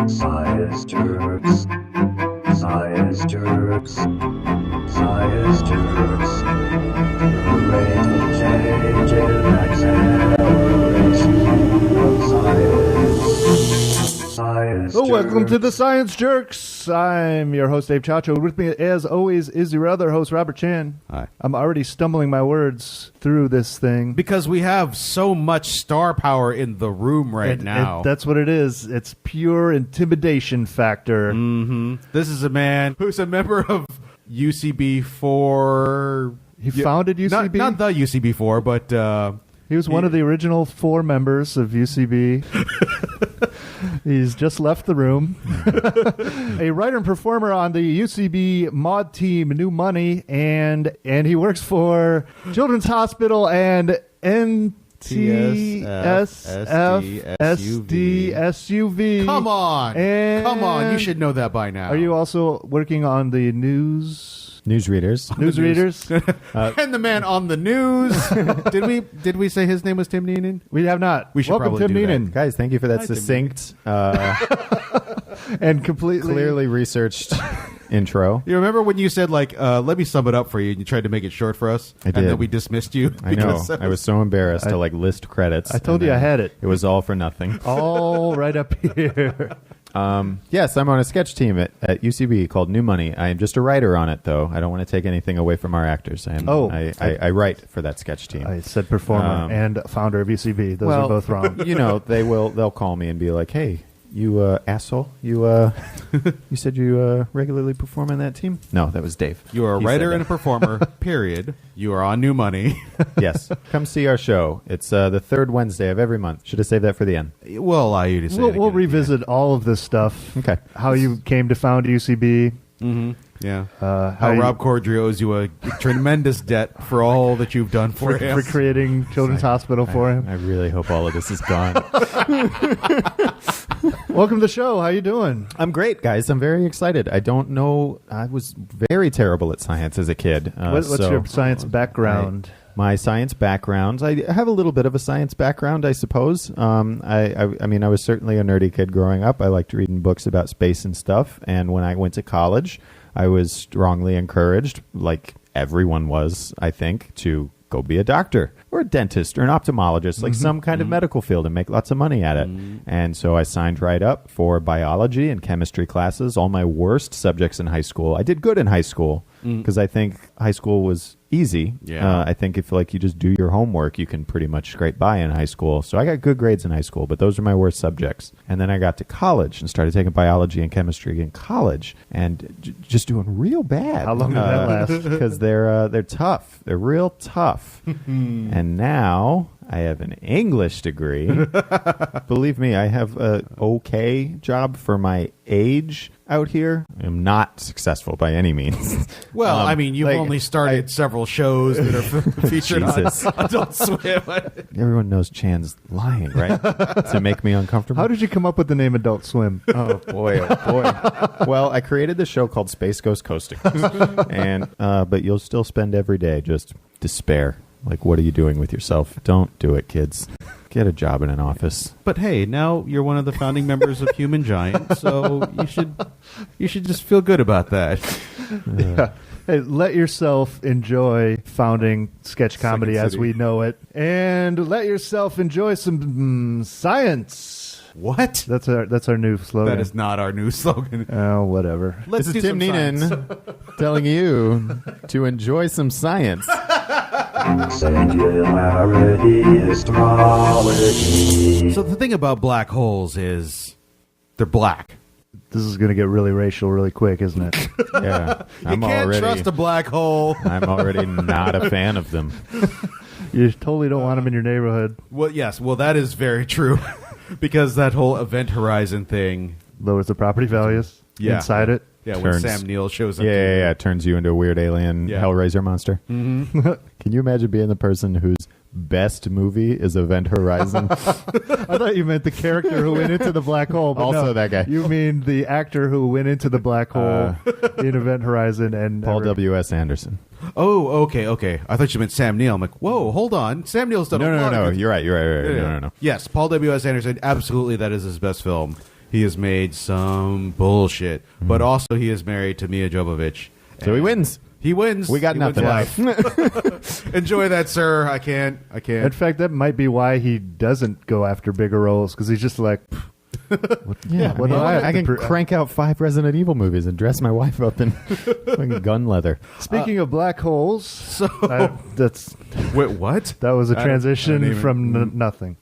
Science jerks. Science jerks. Science jerks. The rate of change in acceleration of science. Science Oh, welcome jerks. to the Science Jerks. I'm your host, Dave Chacho. With me, as always, is your other host, Robert Chan. Hi. I'm already stumbling my words through this thing. Because we have so much star power in the room right now. That's what it is. It's pure intimidation factor. This is a man who's a member of UCB4. He founded UCB? Not the UCB4, but... He was one of the original 4 members of UCB. He's just left the room. A writer and performer on the UCB mod team, New Money, and he works for Children's Hospital and NTSFSDSUV. Come on. And Come on. You should know that by now. Are you also working on the Newsreaders. newsreaders? And the man on the news. Did we say his name was Tim Neenan? We have not. We should Welcome, probably Tim do that. Neenan. Guys, thank you for that Hi, Tim. succinct, And completely clearly researched intro. You remember when you said, like, let me sum it up for you, and you tried to make it short for us? I And did. then we dismissed you? I know. because I was so embarrassed to list credits. I told and you I then had it. It was all for nothing. all right up here. Yes, I'm on a sketch team at UCB called New Money. I am just a writer on it, though. I don't want to take anything away from our actors. I write for that sketch team. I said performer and founder of UCB. Those are both wrong. You know, they'll call me and be like, "Hey, you asshole, you said you regularly perform on that team?" No, that was Dave. You are a He writer said and a that. performer, period. You are on New Money. Yes, come see our show. It's the third Wednesday of every month. Should have saved that for the end. We'll allow you to say it We'll again at the revisit all of this stuff. Okay. How you came to found UCB. end. Yeah. How How you- Rob Corddry owes you a tremendous debt for all that you've done for him. for creating Children's Hospital for him. I really hope all of this is gone. Welcome to the show. How you doing? I'm great, guys. I'm very excited. I don't know. I was very terrible at science as a kid. What's your science background? My science background. I have a little bit of a science background, I suppose. I mean, I was certainly a nerdy kid growing up. I liked reading books about space and stuff. And when I went to college, I was strongly encouraged, like everyone was, I think, to go be a doctor or a dentist or an ophthalmologist, like some kind of medical field, and make lots of money at it. And so I signed right up for biology and chemistry classes, all my worst subjects in high school. I did good in high school because I think high school was easy. Yeah. I think if like you just do your homework, you can pretty much scrape by in high school. So I got good grades in high school, but those are my worst subjects. And then I got to college and started taking biology and chemistry in college, and just doing real bad. How long did that last? Because they're tough. They're real tough. And now I have an English degree. Believe me, I have a okay job for my age out here. I'm not successful by any means. Well, I mean, you've like, only started several shows that are featured Jesus. on Adult Swim. Everyone knows Chan's lying, right? To make me uncomfortable. How did you come up with the name Adult Swim? Oh boy, oh boy. Well, I created the show called Space Goes Coasting, and but you'll still spend every day just despair. Like, what are you doing with yourself? Don't do it, kids. Get a job in an office. But hey, now you're one of the founding members of Human Giant, so you should just feel good about that. Yeah. Hey, let yourself enjoy founding sketch comedy Second as City. we know it, and let yourself enjoy some science. What? That's our new slogan. That is not our new slogan. Oh, whatever. Let's This do is Tim some science. Neenan telling you to enjoy some science. Singularity astrology. So the thing about black holes is they're black. This is going to get really racial really quick, isn't it? Yeah, You can't trust a black hole. I'm already not a fan of them. You totally don't want them in your neighborhood. Well, yes. Well, that is very true. Because that whole event horizon thing. Lowers the property values inside it. Yeah, when Turns- Sam Neill shows up. Yeah. It turns you into a weird alien Yeah. Hellraiser monster. Mm-hmm. Can you imagine being the person whose best movie is Event Horizon? I thought you meant the character who went into the black hole. But Also no, that guy. You mean the actor who went into the black hole in Event Horizon and Paul W.S. Anderson. Oh, okay. I thought you meant Sam Neill. I'm like, whoa, hold on. Sam Neill's done a lot of No. good- You're right. Yeah. No. Yes, Paul W.S. Anderson. Absolutely, that is his best film. he has made some bullshit. But also he is married to Mia Jovovich. So he wins. He wins. We got He wins nothing. life. Enjoy that, sir. I can't. In fact, that might be why he doesn't go after bigger roles, because he's just like, Yeah, what do I have I to can pro- crank out 5 Resident Evil movies and dress my wife up in fucking gun leather. Speaking of black holes, that Wait, what? was a I don't transition even- from nothing.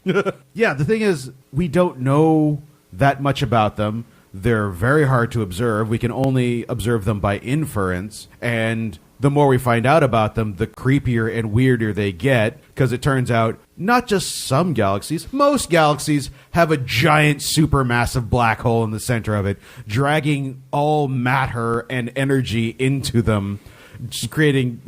Yeah, the thing is, we don't know that much about them. They're very hard to observe. We can only observe them by inference. And the more we find out about them, the creepier and weirder they get. Because it turns out, not just some galaxies, most galaxies have a giant supermassive black hole in the center of it, dragging all matter and energy into them, just creating,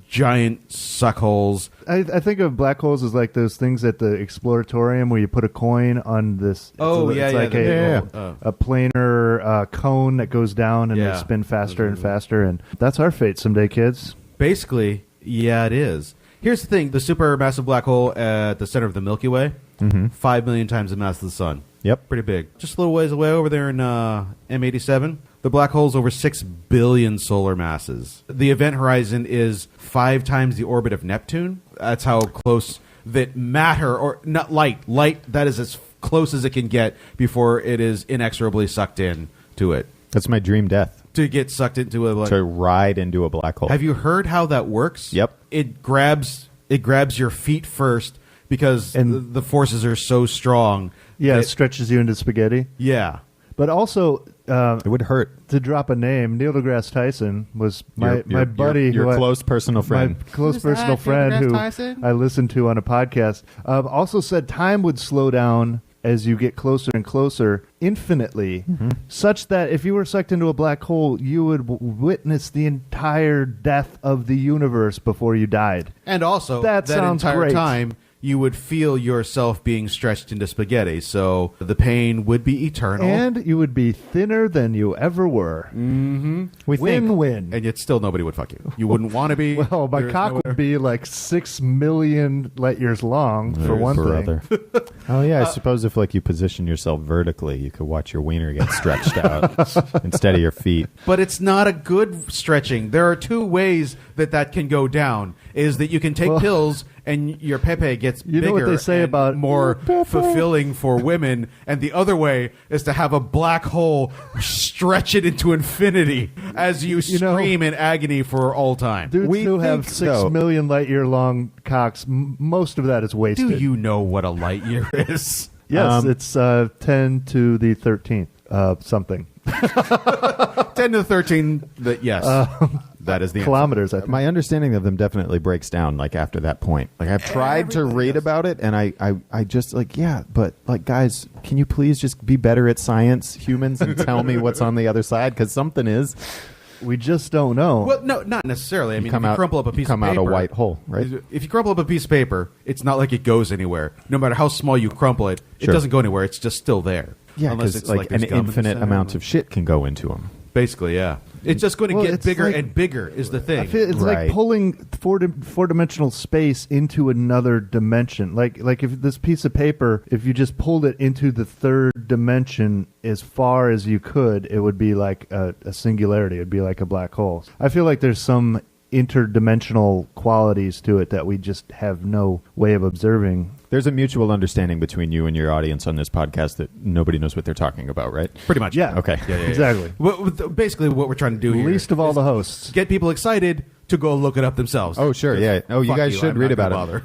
giant suck holes. I think of black holes as like those things at the exploratorium where you put a coin on this. Oh, it's yeah, like yeah, a planar cone that goes down and Yeah. they spin faster and faster, and that's our fate someday, kids. Basically, yeah, it is. Here's the thing. The supermassive black hole at the center of the Milky Way, 5 million times the mass of the sun. Yep. Pretty big. Just a little ways away over there in M87. The black hole's over 6 billion solar masses. The event horizon is 5 times the orbit of Neptune. That's how close that matter, or not light, that is as close as it can get before it is inexorably sucked in to it. That's my dream death. To get sucked into a... To ride into a black hole. Have you heard how that works? Yep. It grabs your feet first because And- the forces are so strong. Yeah, that- it stretches you into spaghetti. yeah. But also, It would hurt. to drop a name, Neil deGrasse Tyson was my Your- buddy, your who I- close personal friend. My close Who's personal that, friend Neil who deGrasse Tyson? I listened to on a podcast. Also said time would slow down as you get closer and closer infinitely, such that if you were sucked into a black hole, you would witness the entire death of the universe before you died. And also, That sounds entire great. time, you would feel yourself being stretched into spaghetti. So the pain would be eternal. And you would be thinner than you ever were. We think. Win-win. and yet still nobody would fuck you. You wouldn't want to be. Well, my There's cock no- would be like 6 million light years long, for one thing. Brother. Oh, yeah, I suppose if you position yourself vertically, you could watch your wiener get stretched out instead of your feet. But it's not a good stretching. There are 2 ways that can go down. Is that you can take pills and your pepe gets You bigger know what they say and about- more fulfilling for women, and the other way is to have a black hole stretch it into infinity as you know- scream in agony for all time. Dudes We who have think, 6 though- million light year long cocks, most of that is wasted. Do you know what a light year is? Yes, it's 10 to the 13th, something. 10 to the 13, yes. That is the answer. Kilometers, I think. My understanding of them definitely breaks down after that point. I've tried to read about it, and I just but guys, can you please just be better at science, humans, and tell me what's on the other side? Because something is. We just don't know. Well, no, not necessarily. I mean, if you crumple up a piece of out paper, a white hole, right? If you crumple up a piece of paper, it's not like it goes anywhere. No matter how small you crumple it, it Sure. doesn't go anywhere. It's just still there. Yeah, Unless because it's like an there's gum in the infinite center. amount of shit can go into them. Basically, yeah. It's just going to Well, get it's bigger like- and bigger is the thing. I feel it's Right. like pulling four-dimensional space into another dimension. Like if this piece of paper, if you just pulled it into the third dimension as far as you could, it would be like a singularity. It would be like a black hole. I feel like there's some interdimensional qualities to it that we just have no way of observing. There's a mutual understanding between you and your audience on this podcast that nobody knows what they're talking about, right? Pretty much. Yeah. Okay. Yeah, yeah. Exactly. Basically, what we're trying to do here Least of all is the hosts. get people excited to go look it up themselves. Oh, sure, yeah. Oh, you Fuck guys you, should I'm read not about gonna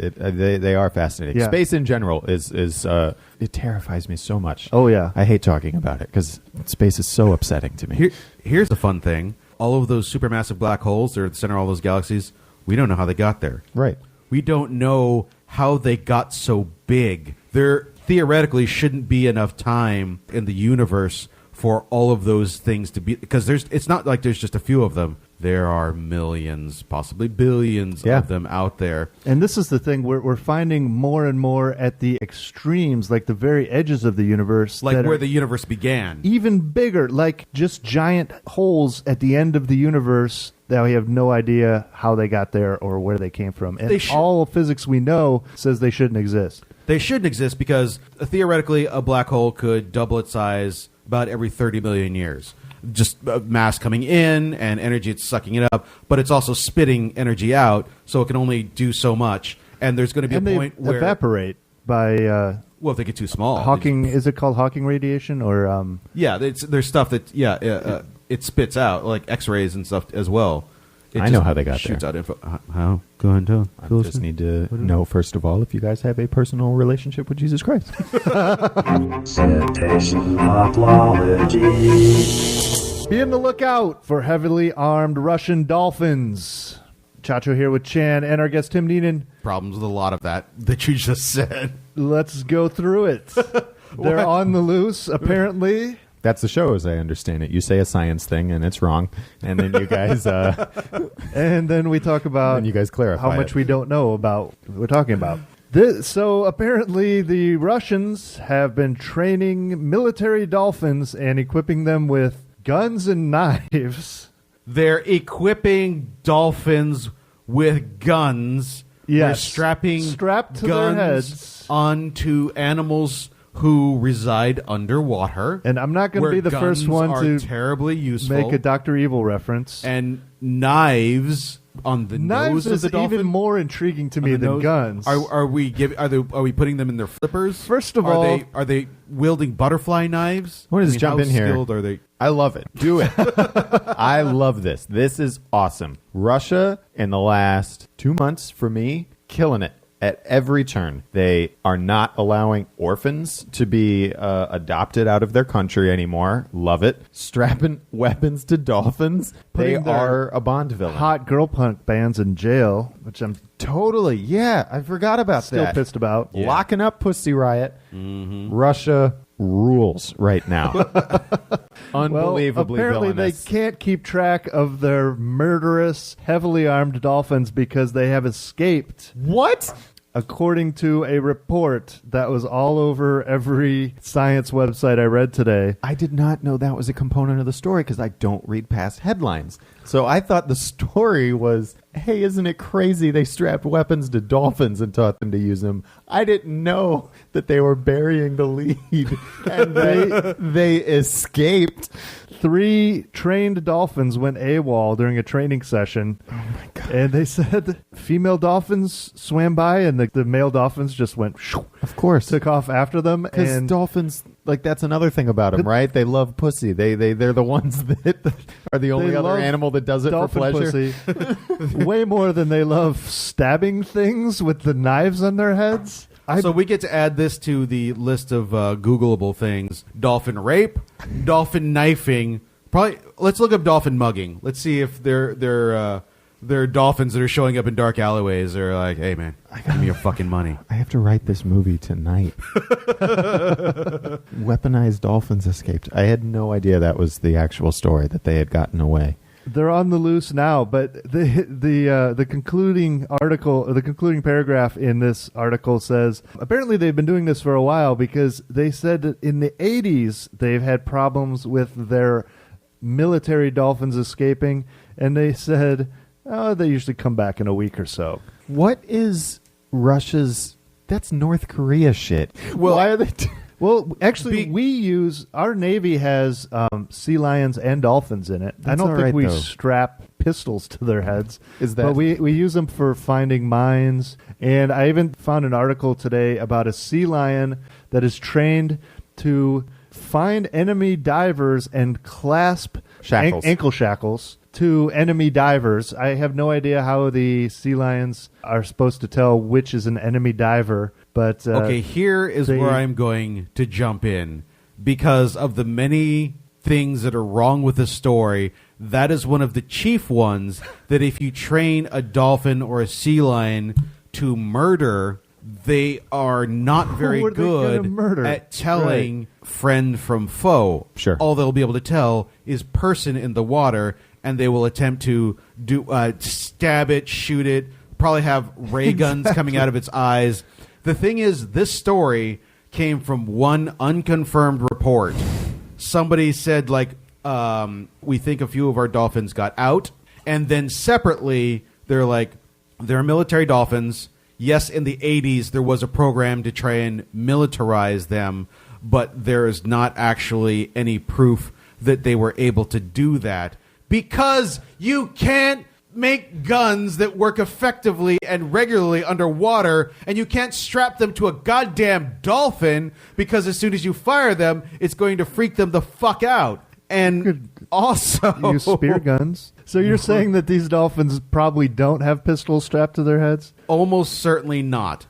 it. They are fascinating. Yeah. Space in general is it terrifies me so much. Oh, yeah. I hate talking about it because space is so upsetting to me. Here's the fun thing. All of those supermassive black holes, they're at the center of all those galaxies, we don't know how they got there. Right. We don't know how they got so big. There theoretically shouldn't be enough time in the universe for all of those things to be, because it's not like there's just a few of them. There are millions, possibly billions of them out there. And this is the thing, we're finding more and more at the extremes, like the very edges of the universe. Like that where are the universe began. even bigger, like just giant holes at the end of the universe that we have no idea how they got there or where they came from. And They should- all physics we know says they shouldn't exist. They shouldn't exist because theoretically a black hole could double its size about every 30 million years. Just mass coming in and energy, it's sucking it up, but it's also spitting energy out, so it can only do so much. And there's going to be a point where evaporate by well, if they get too small. Hawking. Is it called Hawking radiation or? Yeah, there's stuff that it spits out like X-rays and stuff as well. I know how they got shoots there. out info. How? Go ahead and tell. I just need to know, first of all, if you guys have a personal relationship with Jesus Christ. Cetacean Hoplology. Be on the lookout for heavily armed Russian dolphins. Chacho here with Chan and our guest Tim Neenan. Problems with a lot of that you just said. Let's go through it. They're on the loose, apparently. That's the show, as I understand it. You say a science thing, and it's wrong, and then you guys... and then we talk about and you guys clarify how much we don't know about what we're talking about. So apparently the Russians have been training military dolphins and equipping them with guns and knives. They're equipping dolphins with guns. Yes. They're strapped to guns their heads onto animals who reside underwater. And I'm not going to be the first one to terribly useful. make a Dr. Evil reference. And knives on the Knives nose of is the dolphin. even more intriguing to me than guns. Are we putting them in their flippers? First of all, are they wielding butterfly knives? I want to just jump in here. How skilled are they? I love it. Do it. I love this. This is awesome. Russia, in the last 2 months, for me, killing it. At every turn, they are not allowing orphans to be adopted out of their country anymore. Love it. Strapping weapons to dolphins. Putting They are a Bond villain. hot girl punk bands in jail, which I'm Totally. Yeah, I forgot about still that. pissed about. Yeah. Locking up Pussy Riot. Russia rules right now. Unbelievably well, apparently villainous. they can't keep track of their murderous, heavily armed dolphins because they have escaped. What? According to a report that was all over every science website I read today. I did not know that was a component of the story because I don't read past headlines. So I thought the story was, hey, isn't it crazy they strapped weapons to dolphins and taught them to use them? I didn't know that they were burying the lead and they escaped. 3 trained dolphins went AWOL during a training session. Oh, my God. And they said female dolphins swam by and the male dolphins just went, shoo, Of course. took off after them. Because And dolphins, like, that's another thing about them, right? They love pussy. They're the ones that are the only They other love animal that does it for dolphin pleasure. pussy way more than they love stabbing things with the knives on their heads. So we get to add this to the list of Googleable things: dolphin rape, dolphin knifing. Probably let's look up dolphin mugging. Let's see if they're dolphins that are showing up in dark alleyways. They're like, "Hey man, give me your fucking money." I have to write this movie tonight. Weaponized dolphins escaped. I had no idea that was the actual story, that they had gotten away. They're on the loose now, but the concluding article, or the concluding paragraph in this article says apparently they've been doing this for a while because they said that in the 80s they've had problems with their military dolphins escaping, and they said they usually come back in a week or so. What is Russia's... That's North Korea shit. Well, why are they... Well, actually, our Navy has sea lions and dolphins in it. I That's don't all think right, we though. strap pistols to their heads. Is that- But we use them for finding mines. And I even found an article today about a sea lion that is trained to find enemy divers and clasp Shackles. ankle shackles to enemy divers. I have no idea how the sea lions are supposed to tell which is an enemy diver. But Okay, here is where I'm going to jump in. Because of the many things that are wrong with the story, that is one of the chief ones, that if you train a dolphin or a sea lion to murder, they are not very Who are they gonna good murder? at telling friend from foe. Sure. All they'll be able to tell is person in the water, and they will attempt to stab it, shoot it, probably have ray guns coming out of its eyes. The thing is, this story came from one unconfirmed report. Somebody said, like, we think a few of our dolphins got out. And then separately, they're like, they're military dolphins. yes, in the 80s there was a program to try and militarize them, but there is not actually any proof that they were able to do that because you can't make guns that work effectively and regularly underwater, and you can't strap them to a goddamn dolphin because as soon as you fire them, it's going to freak them the fuck out. And also use spear guns. So you're saying that these dolphins probably don't have pistols strapped to their heads? almost certainly not.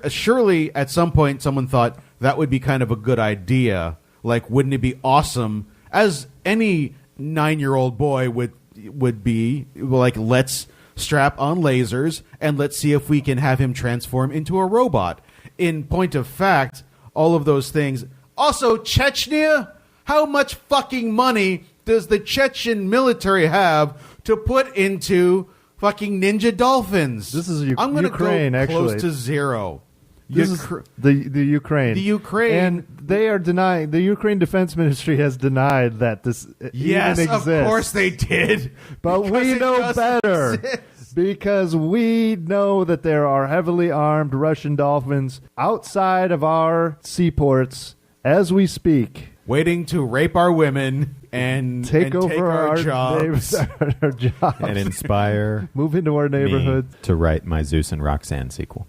Surely at some point someone thought that would be kind of a good idea. Like, wouldn't it be awesome, as any 9-year-old boy would be, like, let's strap on lasers and let's see if we can have him transform into a robot. In point of fact, all of those things. Also, Chechnya, how much fucking money does the Chechen military have to put into fucking ninja dolphins? This is I'm gonna Ukraine, go close actually. to zero. This is the Ukraine. The Ukraine. And they are denying, the Ukraine Defense Ministry has denied that this Yes, even exists. of course they did. But Because we it know doesn't better. exist. Because we know that there are heavily armed Russian dolphins outside of our seaports as we speak. Waiting to rape our women and Take over our jobs. our jobs. And inspire Move into our neighborhood. me to write my Zeus and Roxanne sequel.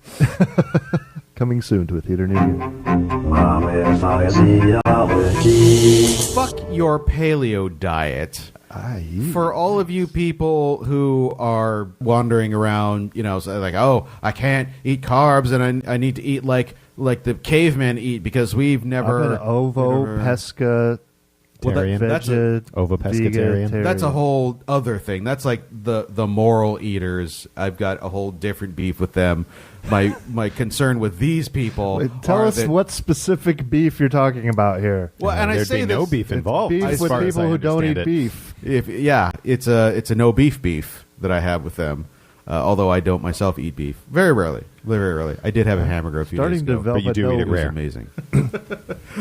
Coming soon to a theater near you. Momiphysiology. Fuck your paleo diet. For all of you people who are wandering around, so like, oh, I can't eat carbs and I need to eat like the cavemen eat because we've never... I'm an ovo-pesca... that's Ovo-pescatarian. That's a whole other thing. That's like the moral eaters. I've got a whole different beef with them. My concern with these people. Tell are us that, what specific beef you're talking about here. Well, and I There'd say be no this- beef involved. Beef as with far as people I who don't eat understand it. beef. It's a no beef that I have with them. Although I don't myself eat beef, very rarely. I did have a hamburger a few days Starting to ago. develop But you do eat it It was rare. amazing.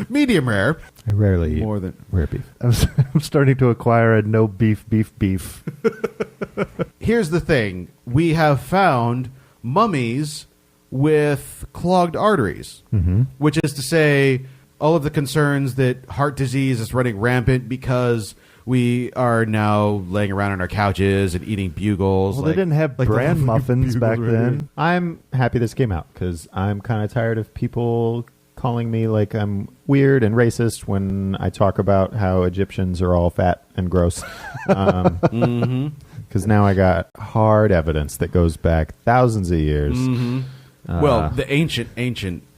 Medium rare. I rarely eat More than- rare beef. I'm starting to acquire a no beef. Here's the thing: we have found mummies with clogged arteries, which is to say, all of the concerns that heart disease is running rampant because we are now laying around on our couches and eating bugles. Well, they didn't have bran the muffins back bugle right then. I'm happy this came out because I'm kind of tired of people calling me like I'm weird and racist when I talk about how Egyptians are all fat and gross. Because now I got hard evidence that goes back thousands of years. Well, the ancient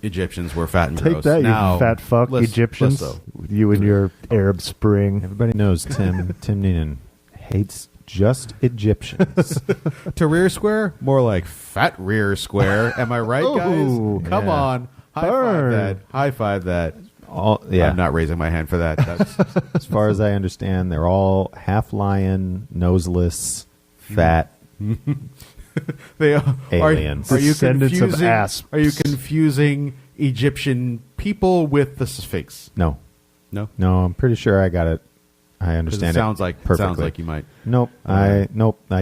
Egyptians were fat and Take gross. that, Now, you fat fuck, less- Egyptians. less so. You and your Arab Spring. Everybody knows Tim Neenan hates just Egyptians. To rear square, more like fat rear square. Am I right, Ooh, guys? Come yeah. on, Burn. high five that. Yeah. I'm not raising my hand for that. That's, As far as I understand, they're all half lion, noseless, fat. they are Aliens. Are you Descendants of confusing? asps. Are you confusing Egyptian people with the Sphinx? No, No, I'm pretty sure I got it. I 'Cause understand it sounds like perfectly. sounds like you might. Nope. I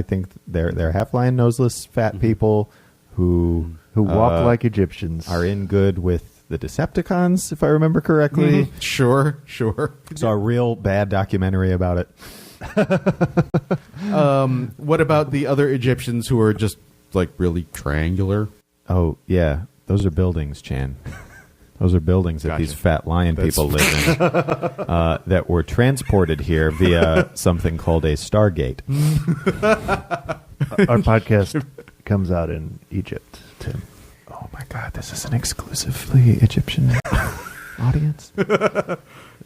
think they're half lion, noseless, fat people who walk like Egyptians. are in good with the Decepticons, if I remember correctly. Sure. Saw a real bad documentary about it. What about the other Egyptians who are just like really triangular? Oh yeah, those are buildings, Chan. Those are buildings that Gotcha. these fat lion people live in that were transported here via something called a Stargate. Our podcast comes out in Egypt, Tim. Oh my God, this is an exclusively Egyptian audience.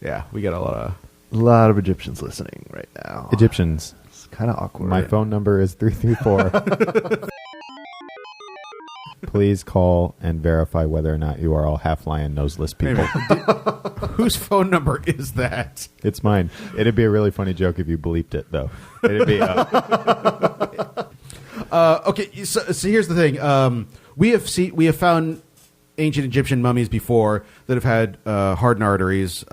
Yeah, we got a lot of. A lot of Egyptians listening right now. Egyptians. It's kind of awkward. My phone number is 334. Please call and verify whether or not you are all half lion, noseless people. Whose phone number is that? It's mine. It'd be a really funny joke if you bleeped it, though. It'd be. Okay, so here's the thing. We have found ancient Egyptian mummies before that have had hardened arteries.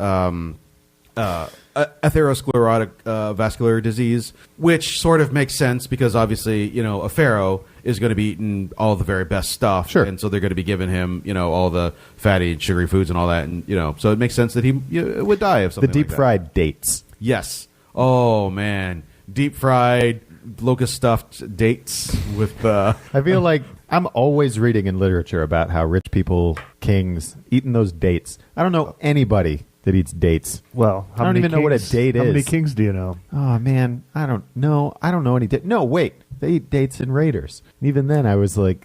atherosclerotic vascular disease, which sort of makes sense because obviously, a pharaoh is going to be eating all the very best stuff. Sure. And so they're going to be giving him, all the fatty and sugary foods and all that. And, so it makes sense that he would die of something The deep like that. fried dates. Yes. Oh, man. Deep fried, locust stuffed dates with I feel like I'm always reading in literature about how rich people, kings, eating those dates. I don't know anybody that eats dates. Well, I don't even know what a date is. How many kings do you know? Oh, man. I don't know any date. No, wait. They eat dates and Raiders. And even then, I was like,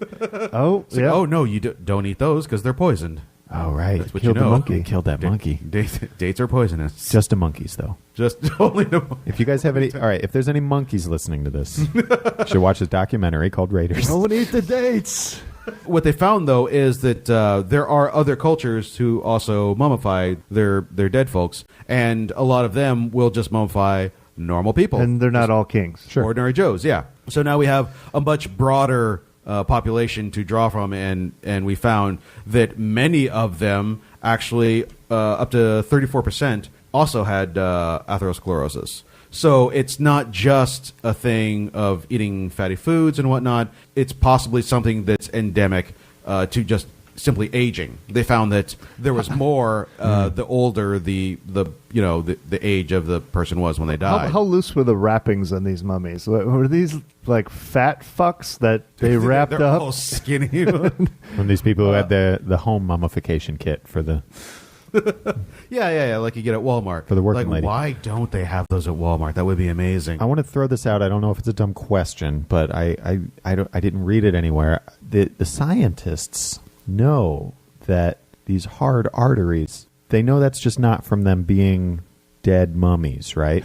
Oh, It's like, yeah. oh, no, you don't eat those because they're poisoned. oh, right. That's what Killed you know. the monkey. Killed that monkey. Dates are poisonous. Just the monkeys, though. Just only the If you guys have any... All right, if there's any monkeys listening to this, you should watch this documentary called Raiders. Don't eat the dates. What they found, though, is that there are other cultures who also mummify their dead folks, and a lot of them will just mummify normal people. And they're not all kings. Sure. Ordinary Joes, yeah. So now we have a much broader population to draw from, and we found that many of them, actually up to 34%, also had atherosclerosis. So it's not just a thing of eating fatty foods and whatnot. It's possibly something that's endemic to just simply aging. They found that there was more the older the age of the person was when they died. How loose were the wrappings on these mummies? Were these like fat fucks that they wrapped They're up? all skinny. When these people who had the home mummification kit for the... Yeah, like you get at Walmart. For the working like, lady. why don't they have those at Walmart? That would be amazing. I want to throw this out. I don't know if it's a dumb question, but I didn't read it anywhere. The scientists know that these hard arteries, they know that's just not from them being dead mummies, right?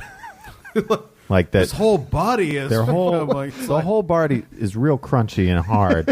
Like that. This whole body is Their whole like, the whole body is real crunchy and hard.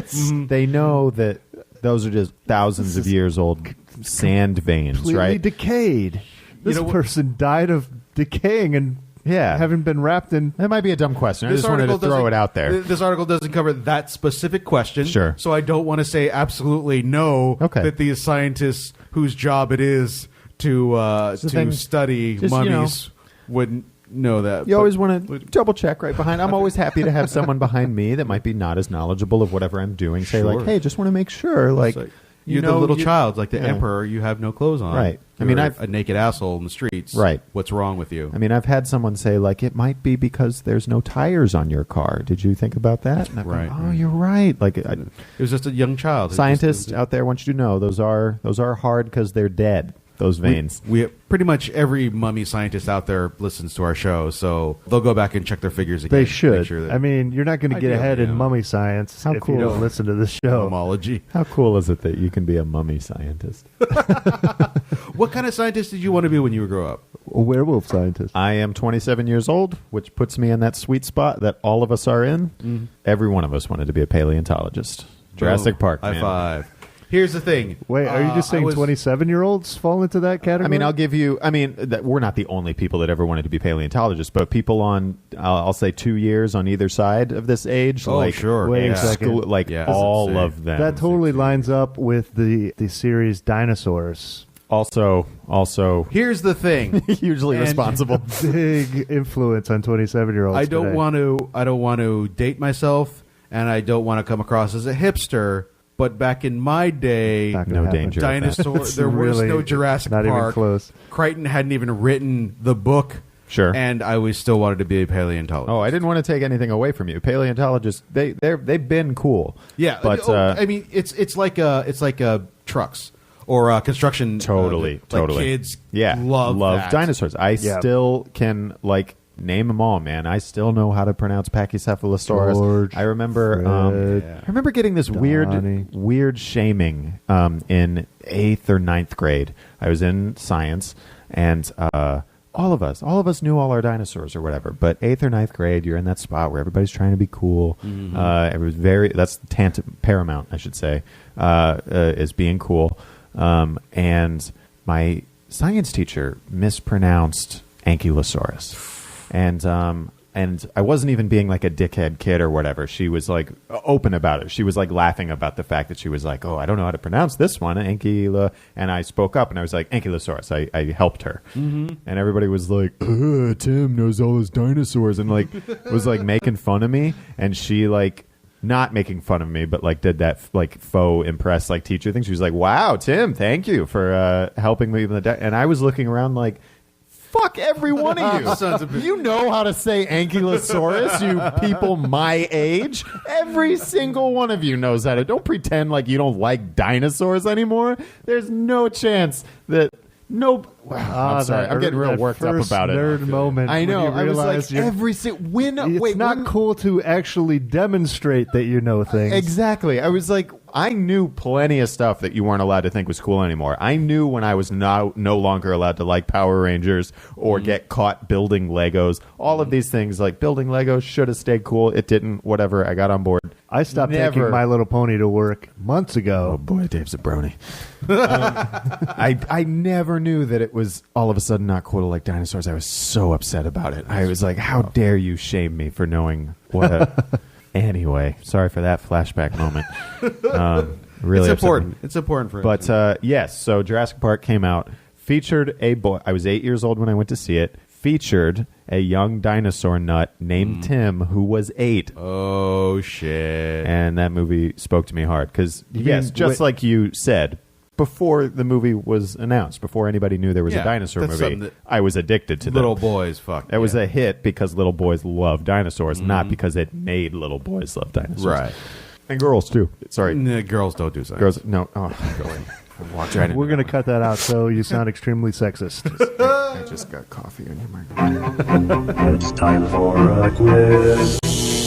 They know that those are just thousands of years old sand veins, Completely right? decayed. This person died of decaying and Yeah. having been wrapped in. That might be a dumb question. I This just wanted to article throw doesn't- it out there. This article doesn't cover that specific question. Sure. So I don't want to say absolutely no Okay. that these scientists whose job it is to thing. study Just, mummies wouldn't know that. You But- always want to double check right behind. I'm always happy to have someone behind me that might be not as knowledgeable of whatever I'm doing. Say Sure. like, hey, just want to make sure. Like, It's like, you're the little child, like the yeah. emperor. You have no clothes on. Right. I mean, You're I've- a naked asshole in the streets. Right. What's wrong with you? I mean, I've had someone say like, it might be because there's no tires on your car. Did you think about that? And I've Right. gone, oh, you're right. Like, It was just a young child. It scientists just- out there want you to know those are hard because they're dead. Those veins. We pretty much every mummy scientist out there listens to our show, so they'll go back and check their figures again. They make should. sure that I mean, you're not going to get Ideally, ahead in yeah. mummy science How if cool. you don't listen to this show. Homology. How cool is it that you can be a mummy scientist? What kind of scientist did you want to be when you grew up? A werewolf scientist. I am 27 years old, which puts me in that sweet spot that all of us are in. Every one of us wanted to be a paleontologist. Jurassic Boom. Park. High man. five. Here's the thing. Wait, are you just saying I was- 27-year-olds fall into that category? I mean, I'll give you. I mean, we're not the only people that ever wanted to be paleontologists, but people on, I'll say, 2 years on either side of this age. Oh, like, sure. Wait a yeah. second. like Yeah. all That's of them. that totally lines up with the series Dinosaurs. also Here's the thing. hugely And- responsible. Big influence on 27-year-olds. I don't today. want to date myself, and I don't want to come across as a hipster. But back in my day, Not gonna No happen. danger. of that. dinosaur. It's There was really no Jurassic not even Park. close. Crichton hadn't even written the book. Sure. And I was still wanted to be a paleontologist. Oh, I didn't want to take anything away from you. Paleontologists, they've been cool. Yeah, but I mean, it's like trucks or construction. Totally, like totally. Kids, Yeah, love that. dinosaurs. I Yeah. still can name them all, man. I still know how to pronounce Pachycephalosaurus. George, I remember, Fred, I remember getting this Donnie. weird shaming in 8th or 9th grade. I was in science, and all of us knew all our dinosaurs or whatever. But 8th or 9th grade, you're in that spot where everybody's trying to be cool. It was that's paramount, I should say, is being cool. And my science teacher mispronounced Ankylosaurus. And and I wasn't even being like a dickhead kid or whatever. She was like open about it. She was like laughing about the fact that she was like, oh, I don't know how to pronounce this one, Ankyla. And I spoke up and I was like, Ankylosaurus. I helped her. And everybody was like, Tim knows all his dinosaurs, and like was like making fun of me. And she like, not making fun of me, but like did that like faux impress like teacher thing. She was like, wow, Tim, thank you for helping me. And I was looking around like, fuck every one of you. Sons of You know how to say Ankylosaurus, you people my age. Every single one of you knows how to. Don't pretend like you don't like dinosaurs anymore. There's no chance that... No, wow, I'm sorry. I'm getting real worked up about it. Nerd moment. I know. When you I was realize like, every single... It's not cool to actually demonstrate that you know things. Exactly. I was like, I knew plenty of stuff that you weren't allowed to think was cool anymore. I knew when I was no longer allowed to like Power Rangers or get caught building Legos. All of these things, like building Legos should have stayed cool. It didn't. Whatever. I got on board. I stopped taking My Little Pony to work months ago. Oh boy, Dave's a brony. I never knew that it was all of a sudden not cool to like dinosaurs. I was so upset about it. I was like, how dare you shame me for knowing what a... Anyway, sorry for that flashback moment. Really it's upsetting. important. It's important for us. But yes, so Jurassic Park came out, featured a boy. I was 8 years old when I went to see it. Featured a young dinosaur nut named Tim, who was 8. Oh, shit. And that movie spoke to me hard. Because, yes, just like you said, before the movie was announced, before anybody knew there was a dinosaur movie, I was addicted to them. Little boys, fuck. It was a hit because little boys love dinosaurs, not because it made little boys love dinosaurs. Right. And girls, too. Sorry. Girls don't do science. Girls, no. Oh, go away. We're going to cut that out so you sound extremely sexist. I just got coffee on your microphone. It's time for a quiz.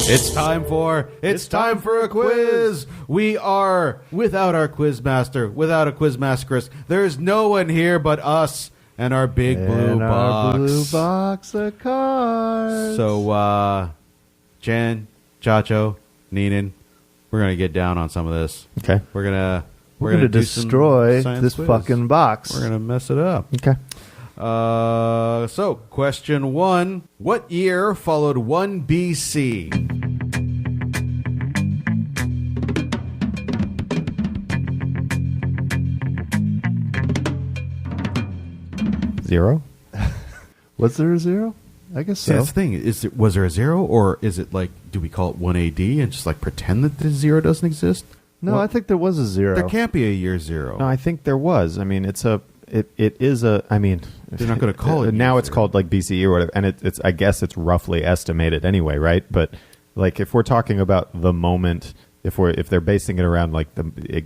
It's time for a quiz. We are without our quiz master, without a quiz masteress. There's no one here but us and our big blue box. Our blue box of cards. So, Jen, Chacho, Neenan, we're gonna get down on some of this. Okay. We're gonna destroy this fucking box. We're gonna mess it up. Okay. So, question 1. What year followed 1 BC? Zero? Was there a zero? I guess so. That's the thing. Was there a zero, or is it like, do we call it 1 AD and just like pretend that the zero doesn't exist? No, I think there was a zero. There can't be a year zero. No, I think there was. I mean, it is a. I mean, they're not going to call it. Now it's called like BCE or whatever, and it's. I guess it's roughly estimated anyway, right? But like, if we're talking about the moment, if they're basing it around like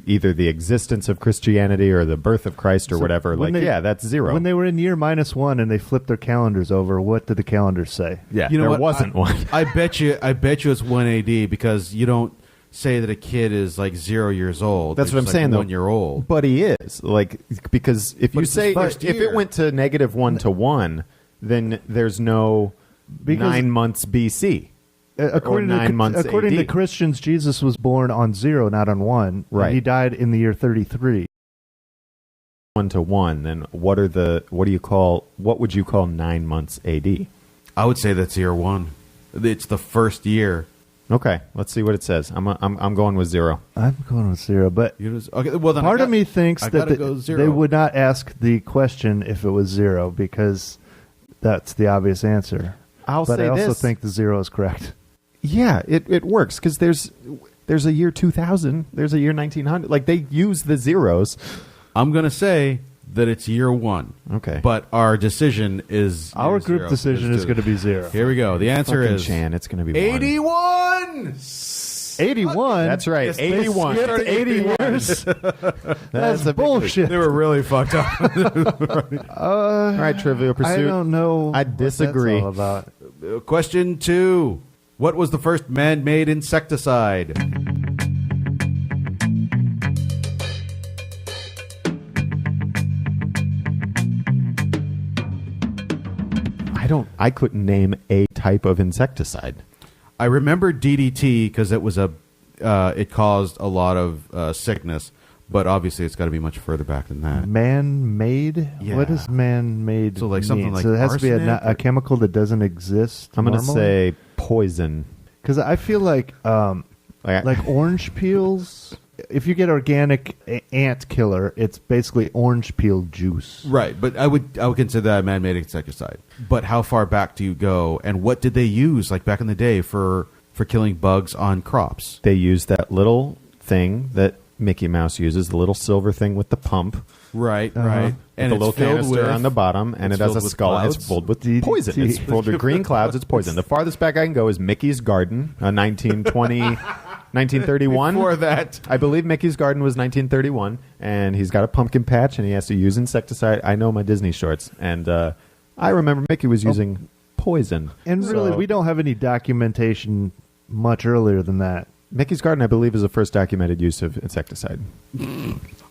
either the existence of Christianity or the birth of Christ or whatever, like that's zero. When they were in year -1 and they flipped their calendars over, what did the calendars say? Yeah, you know there what? wasn't one. I bet you it's 1 AD because you don't say that a kid is like 0 years old. That's They're what I'm just, saying, like, though. 1 year old. But he is like, because if you it's say his first if year. it went to -1 to 1, then there's no 9 months BC. According or 9 months according AD. to Christians, Jesus was born on 0, not on 1. Right. And he died in the year 33. 1 to 1, then what would you call 9 months AD? I would say that's year 1. It's the first year. Okay, let's see what it says. I'm going with 0. I'm going with 0, but Okay, well then part of me thinks that go 0. they would not ask the question if it was 0 because that's the obvious answer. But I also think the 0 is correct. Yeah, it works because there's a year 2000, there's a year 1900. Like they use the zeros. I'm going to say that it's year 1. Okay, but our decision is our group 0. decision is going to be 0. Here we go. The answer fucking is Chan. It's going to be 81. 81. That's right. Yes, 81. They skipped 80 years. That's bullshit. They were really fucked up. All right, Trivial Pursuit. I don't know. I disagree. What that's all about. Question 2. What was the first man-made insecticide? I couldn't name a type of insecticide. I remember DDT because it was it caused a lot of sickness, But obviously, it's got to be much further back than that. Man-made? Yeah. What does man-made So, like, mean? something like so it has to be arsenic a chemical that doesn't exist. I'm going to say poison. because I feel like like orange peels. If you get organic ant killer, it's basically orange peel juice. Right, but I would consider that a man-made insecticide. But how far back do you go, and what did they use, like back in the day, for killing bugs on crops? They use that little thing that Mickey Mouse uses, the little silver thing with the pump. Right, Uh-huh. right. And And the it's little filled canister with, on the bottom, and it's it has a filled with skull. clouds? It's filled with DDT. poison. It's filled with green clouds. It's poison. The farthest back I can go is Mickey's Garden, 1931. Before that. I believe Mickey's Garden was 1931, and he's got a pumpkin patch, and he has to use insecticide. I know my Disney shorts, and I remember Mickey was using poison. And really, So- we don't have any documentation much earlier than that. Mickey's Garden, I believe, is the first documented use of insecticide.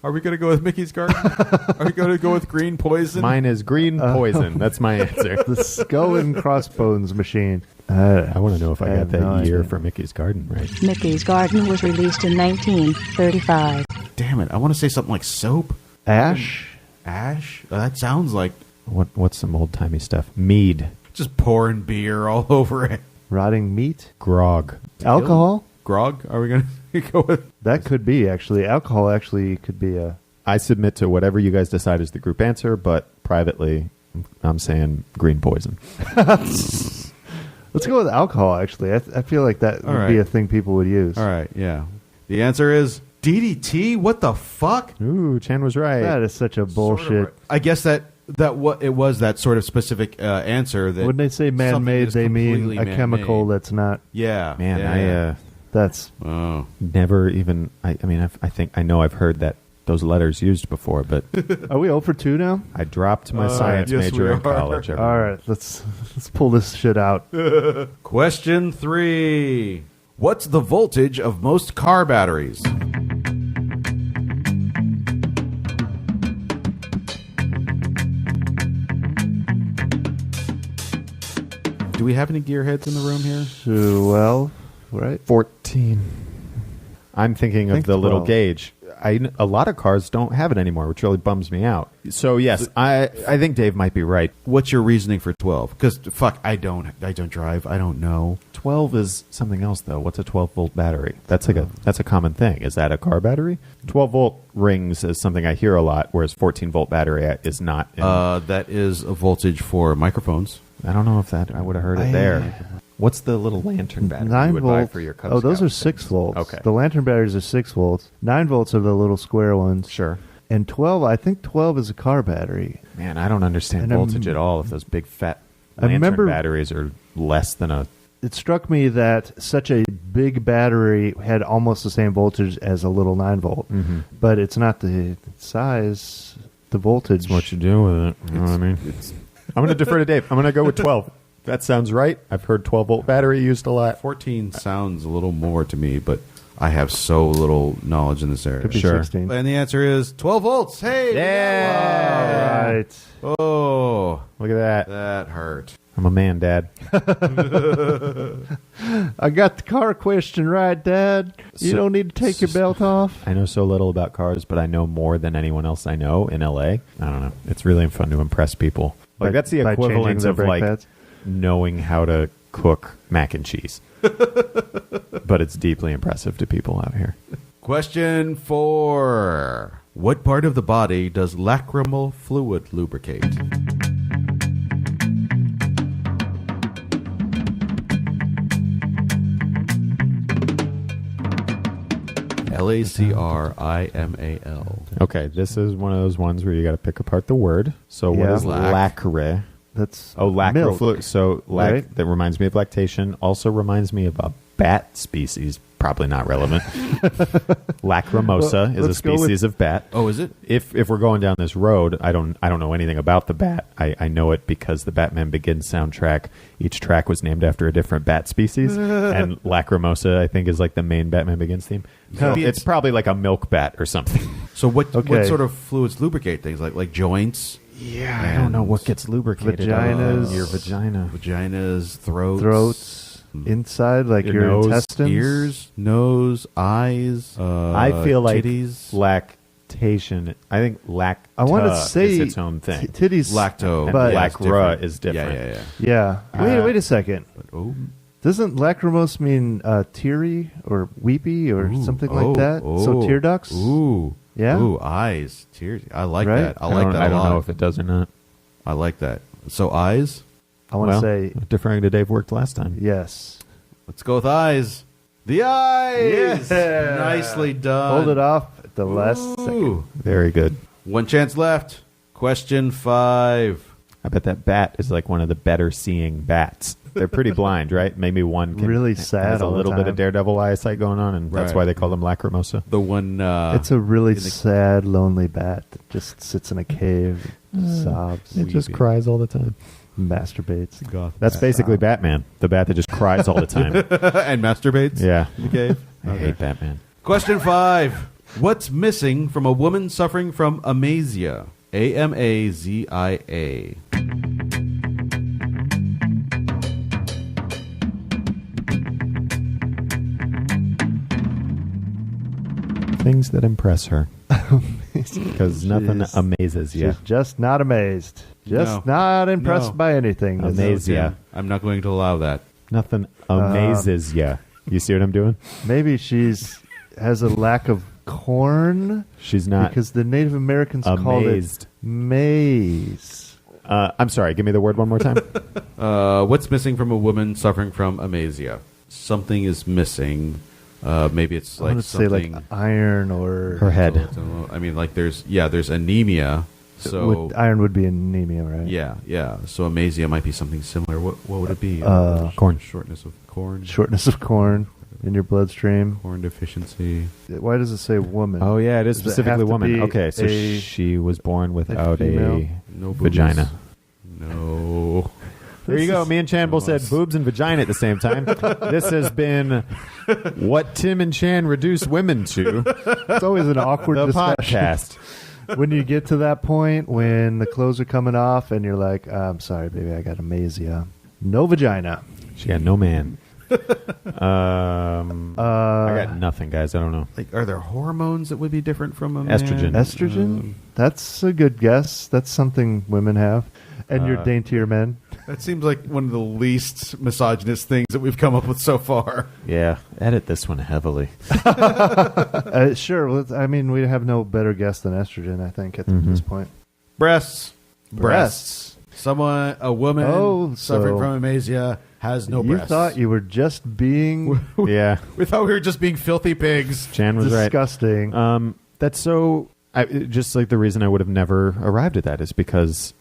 Are we going to go with Mickey's Garden? Are we going to go with green poison? Mine is green poison. That's my answer. The skull and crossbones machine. I want to know if I got that no year idea. for Mickey's Garden right. Mickey's Garden was released in 1935. Damn it. I want to say something like soap. Ash? Ash? That sounds like What's some old timey stuff? Mead, just pouring beer all over it. Rotting meat? grog. Alcohol? Grog? Are we going to go with... That could be, actually. Alcohol actually could be a... I submit to whatever you guys decide is the group answer, but privately, I'm saying green poison. Let's go with alcohol, actually. I feel like that All would be right. a thing people would use. All right, yeah. The answer is DDT? What the fuck? Ooh, Chan was right. That is such a bullshit. Sort of right. I guess that what it was that sort of specific answer that When they say something man-made, is they mean completely a chemical man-made. that's not. Yeah, Man, yeah. That's Oh, never even. I mean, I think I know I've heard that those letters used before, but Are we 0 for 2 now? I dropped my science yes, major we in are. college. everyone. All right, let's pull this shit out. Question 3. What's the voltage of most car batteries? Do we have any gearheads in the room here? 12, right? 14. I'm thinking of think the little 12. gauge. A lot of cars don't have it anymore, which really bums me out. So yes, I think Dave might be right. What's your reasoning for 12? Because fuck, I don't drive. I don't know. 12 is something else though. What's a 12 volt battery? That's a common thing. Is that a car battery? 12 volt rings is something I hear a lot, whereas 14 volt battery is not. That is a voltage for microphones. I don't know if that I would have heard it there. What's the little lantern battery 9 you would buy volt. for your Cub Oh, those Scout are 6 things? volts. Okay. The lantern batteries are 6 volts. 9 volts are the little square ones. Sure. And 12, I think 12 is a car battery. Man, I don't understand And voltage at all if those big fat I lantern remember- batteries are less than a... It struck me that such a big battery had almost the same voltage as a little 9 volt. Mhm. But it's not the size, the voltage. It's what you do with it. You know what I mean? I'm going to defer to Dave. I'm going to go with 12. That sounds right. I've heard 12 volt battery used a lot. 14 sounds a little more to me, but I have so little knowledge in this area. Could be Sure. 16. And the answer is 12 volts. Hey! Yeah! All right. Oh, Look at that. that hurt. I'm a man, Dad. I got the car question right, Dad. You So- don't need to take your belt off. I know so little about cars, but I know more than anyone else I know in LA. I don't know. It's really fun to impress people. Like, that's the by changing equivalent their of brake like pads? knowing how to cook mac and cheese. But it's deeply impressive to people out here. Question 4. What part of the body does lacrimal fluid lubricate? Lacrimal. Okay, this is one of those ones where you got to pick apart the word. So what Yeah. is lacre? That's Oh, lacro milk. fluid. So Right. that reminds me of lactation. Also reminds me of a bat species. Probably not relevant. Lacrimosa Well, is a let's go with- species of bat. Oh, is it? If we're going down this road, I don't know anything about the bat. I know it because the Batman Begins soundtrack. Each track was named after a different bat species, and Lacrimosa I think is like the main Batman Begins theme. So Maybe it's probably like a milk bat or something. So what Okay. sort of fluids lubricate things? Like joints? Yeah, I don't know what gets lubricated. Vaginas. Your vagina. Vaginas, throats, inside, like Your your nose, intestines. ears, nose, eyes. I feel like titties. Lactation. I think I want to say is its own thing. titties. Lacto. And but- lacra is different. Yeah. Wait a second. Oh. Doesn't lachrymose mean teary or weepy or something like that? So tear ducts? Ooh. Yeah? Ooh, eyes. Tears. I like Right? that. I like that I a don't lot. know if it does or not. I like that. So eyes? I want to say deferring to Dave worked last time. yes. Let's go with eyes. The eyes! Yeah. Nicely done. Hold it off at the last second. Ooh. Very good. One chance left. Question 5. I bet that bat is like one of the better seeing bats. They're pretty blind, right? Maybe one can, Really sad has a all the little bit time. of daredevil eyesight going on, and that's Right. why they call them lacrimosa. The one... It's a really sad, lonely bat that just sits in a cave, sobs, It just cries all the time. masturbates. That's basically Batman, the bat that just cries all the time. and masturbates? Yeah. In the cave? I hate Batman. Question 5. What's missing from a woman suffering from amasia? AMAZIA. Things that impress her. Because nothing Jeez. amazes you. She's just not amazed. Just No. not impressed No. by anything. Amaze ya. I'm not going to allow that. Nothing amazes you. You see what I'm doing? Maybe has a lack of corn She's not because the Native Americans called amazed. it maize. I'm sorry, give me the word one more time. What's missing from a woman suffering from amasia? Something is missing. Maybe it's I like want to say something... like iron or Her head. I mean, like there's anemia. So iron would be anemia, right? yeah. So amasia might be something similar. What would it be? Corn. Shortness of corn. Shortness of corn in your bloodstream. Corn deficiency. Why does it say woman? Oh, yeah, it is Does it specifically have to woman. be Okay, so a- she was born without female? No boobies. vagina. No. There you go. Me and Chan both said boobs and vagina at the same time. This has been what Tim and Chan reduce women to. It's always an awkward The discussion. podcast. When you get to that point when the clothes are coming off and you're like, I'm sorry, baby, I got amasia. No vagina. She got no man. I got nothing, guys. I don't know. Like, are there hormones that would be different from a Estrogen. man? Estrogen? That's a good guess. That's something women have. And your daintier men. That seems like one of the least misogynist things that we've come up with so far. Yeah, edit this one heavily. Sure. I mean, we have no better guess than estrogen, I think, at this point. Breasts. Breasts. A woman suffering so from amasia has no you breasts. thought you were just being Yeah, We thought we were just being filthy pigs. Chan was disgusting. right. That's so... just like the reason I would have never arrived at that is because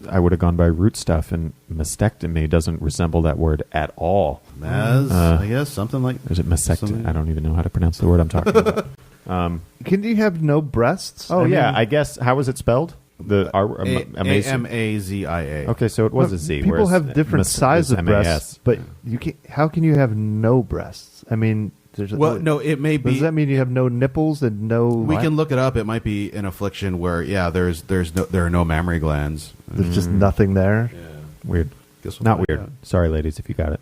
I would have gone by root stuff, and mastectomy doesn't resemble that word at all. I guess, something like... Is it Something- mastectomy? I don't even know how to pronounce the word I'm talking about. Can you have no breasts? Oh, I yeah. mean, I guess, how was it spelled? Amazing. AMAZIA. Okay, so it was a Z. People whereas have different mas- size is of MAS. breasts, but you can. How can you have no breasts? I mean, Well, no, it may be... Does that mean you have no nipples and no? We can look it up. It might be an affliction where, there are no mammary glands. There's just nothing there. Weird. Guess we'll Not find weird. out. Sorry, ladies, if you got it.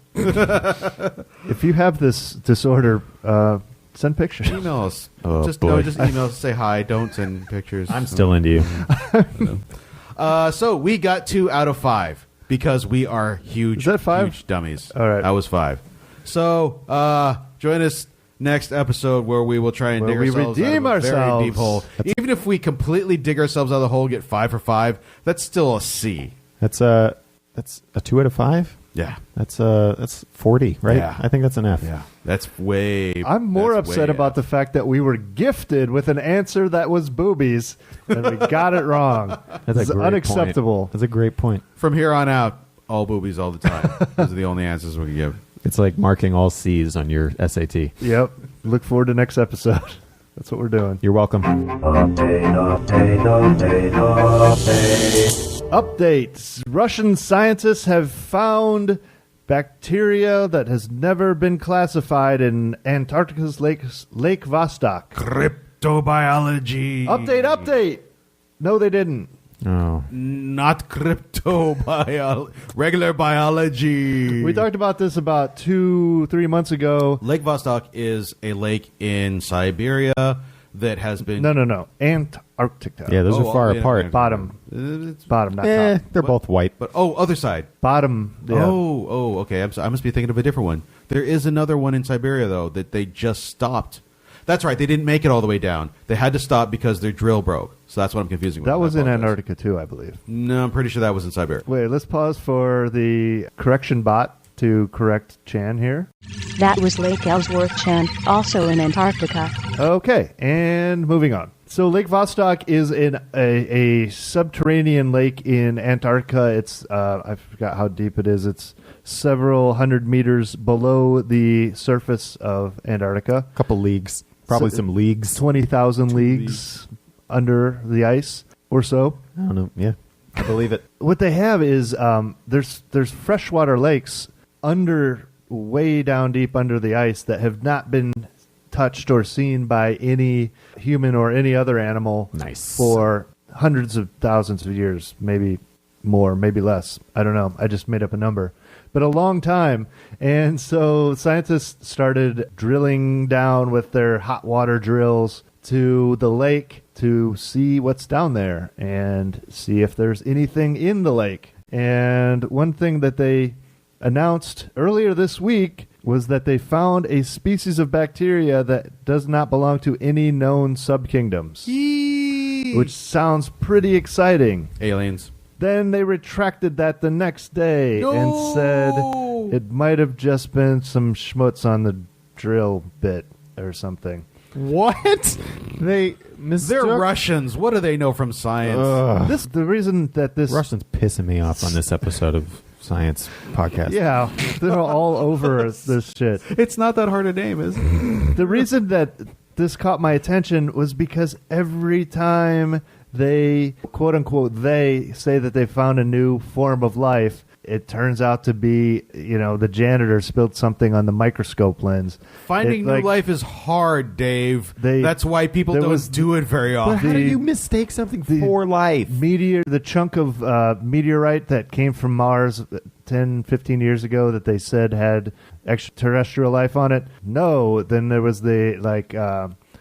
If you have this disorder, send pictures. Email us. Oh, just boy. just email us. Say hi. Don't send pictures. I'm still into you. So we got 2 out of 5 because we are huge. Is that 5? Huge dummies. All right. That was 5. So join us next episode where we will try and Where dig we ourselves redeem out of a very ourselves. deep hole. Even if we completely dig ourselves out of the hole, get 5 for 5, that's still a C. That's a 2 out of 5. Yeah. That's 40, right? Yeah. I think that's an F. Yeah. That's way. I'm more that's upset way about F. the fact that we were gifted with an answer that was boobies, and we got it wrong. That's It's a great unacceptable. Point. That's a great point. From here on out, all boobies all the time. Those are the only answers we can give. It's like marking all C's on your SAT. Yep. Look forward to next episode. That's what we're doing. You're welcome. Updates. Russian scientists have found bacteria that has never been classified in Antarctica's Lake Vostok. Cryptobiology. Update. No, they didn't. Oh. Not cryptobiology. Regular biology. We talked about this about 2-3 months ago. Lake Vostok is a lake in Siberia that has been... No. Antarctica. Yeah, those are far apart. Bottom. It's, Bottom, not Eh, top. they're both white. but other side. Bottom. Yeah. Oh, okay. I must be thinking of a different one. There is another one in Siberia, though, that they just stopped. That's right. They didn't make it all the way down. They had to stop because their drill broke. So that's what I'm confusing with. That was I in apologize. Antarctica, too, I believe. No, I'm pretty sure that was in Siberia. Wait, let's pause for the correction bot to correct Chan here. That was Lake Ellsworth Chan, also in Antarctica. Okay, and moving on. So Lake Vostok is in a subterranean lake in Antarctica. It's I forgot how deep it is. It's several hundred meters below the surface of Antarctica. A couple leagues. Probably So- some leagues. 20,000 leagues under the ice or so. I don't know. Yeah, I believe it. What they have is there's freshwater lakes way down deep under the ice that have not been touched or seen by any human or any other animal Nice. for hundreds of thousands of years, maybe more, maybe less. I don't know. I just made up a number. But a long time. And so scientists started drilling down with their hot water drills to the lake to see what's down there and see if there's anything in the lake. And one thing that they announced earlier this week was that they found a species of bacteria that does not belong to any known subkingdoms, which sounds pretty exciting. Aliens. Then they retracted that the next day and said it might have just been some schmutz on the drill bit or something. What? They're They're Russians. What do they know from science? The reason that this Russians pissing me off on this episode of Science Podcast. yeah, they're all over this shit. It's not that hard a name, is it? The reason that this caught my attention was because every time they, quote unquote, they say that they found a new form of life, it turns out to be, the janitor spilled something on the microscope lens. Finding It, new like, life is hard, Dave. They- That's why people there don't was- do it very But often. how do The- you mistake something the- for life? The chunk of meteorite that came from Mars 10, 15 years ago that they said had extraterrestrial life on it. No, then there was the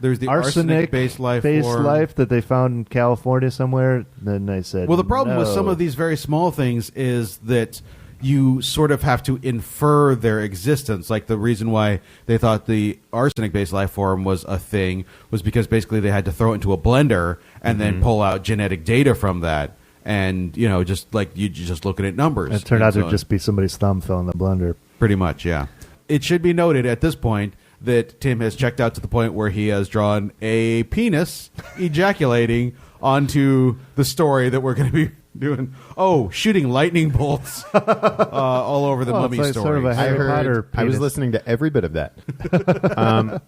There's the arsenic-based life form. life that they found in California somewhere. Then they said, Well, the problem with no. some of these very small things is that you sort of have to infer their existence. Like the reason why they thought the arsenic-based life form was a thing was because basically they had to throw it into a blender and then pull out genetic data from that. And, just like you just looking at numbers. It turned and out so to just be somebody's thumb fell in the blender. pretty much, yeah. It should be noted at this point that Tim has checked out to the point where he has drawn a penis ejaculating onto the story that we're going to be doing. Oh, shooting lightning bolts all over the Oh, mummy it's like story. sort of a I Harry Potter heard. I was penis. listening to every bit of that.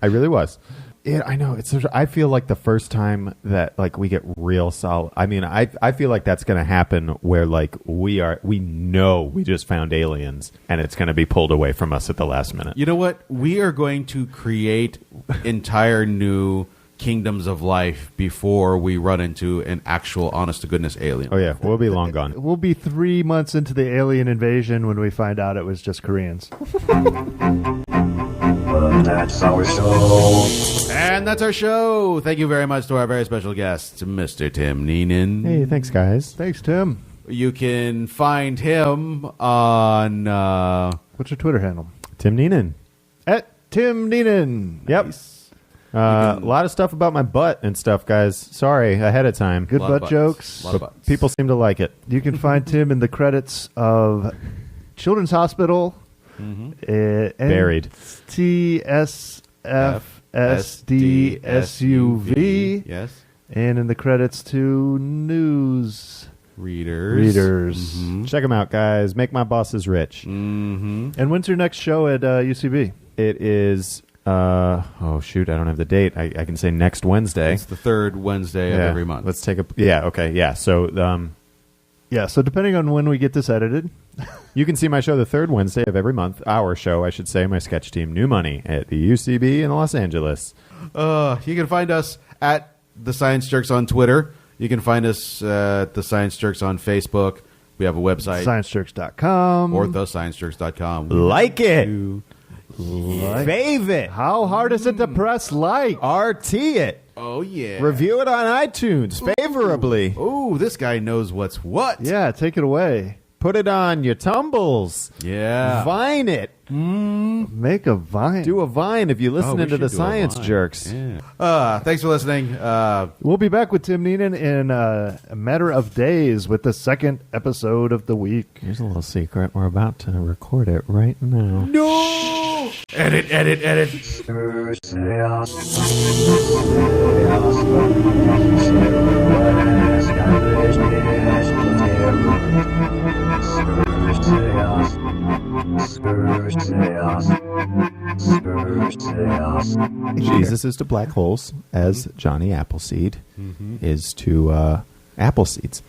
I really was. Yeah, I know. It's. I feel like the first time that we get real solid. I mean, I feel like that's going to happen where we know we just found aliens and it's going to be pulled away from us at the last minute. You know what? We are going to create entire new kingdoms of life before we run into an actual honest-to-goodness alien. Oh yeah, we'll be long gone. We'll be 3 months into the alien invasion when we find out it was just Koreans. That's our show. And that's our show. Thank you very much to our very special guest, Mr. Tim Neenan. Hey, thanks guys. Thanks, Tim. You can find him on... What's your Twitter handle? Tim Neenan. At Tim Neenan. Yep. A lot of stuff about my butt and stuff, guys. Sorry ahead of time. Good Lot of butt butts. jokes. Lot of butts. People seem to like it. You can find Tim in the credits of Children's Hospital. Buried. TSFSDSUV. Yes. And in the credits to news Readers. Check them out, guys. Make my bosses rich. Mm-hmm. And when's your next show at UCB? It is. Oh shoot! I don't have the date. I can say next Wednesday. It's the third Wednesday of every month. Let's take a. Yeah. Okay. Yeah. So Yeah, so depending on when we get this edited. you can see my show the third Wednesday of every month. Our show, I should say, my sketch team, New Money, at the UCB in Los Angeles. You can find us at The Science Jerks on Twitter. You can find us at The Science Jerks on Facebook. We have a website. ScienceJerks.com. Or thesciencejerks.com. Like it. Like. Fave it. How hard is it to press like? RT it. Oh, yeah. Review it on iTunes favorably. Ooh, this guy knows what's what. Yeah, take it away. Put it on your tumbles. Yeah. Vine it. Make a vine. Do a vine if you listen we into the should do a science vine. jerks. Yeah. Thanks for listening. We'll be back with Tim Neenan in a matter of days with the second episode of the week. Here's a little secret. We're about to record it right now. No! Edit. Jesus is to black holes as Johnny Appleseed is to apple seeds.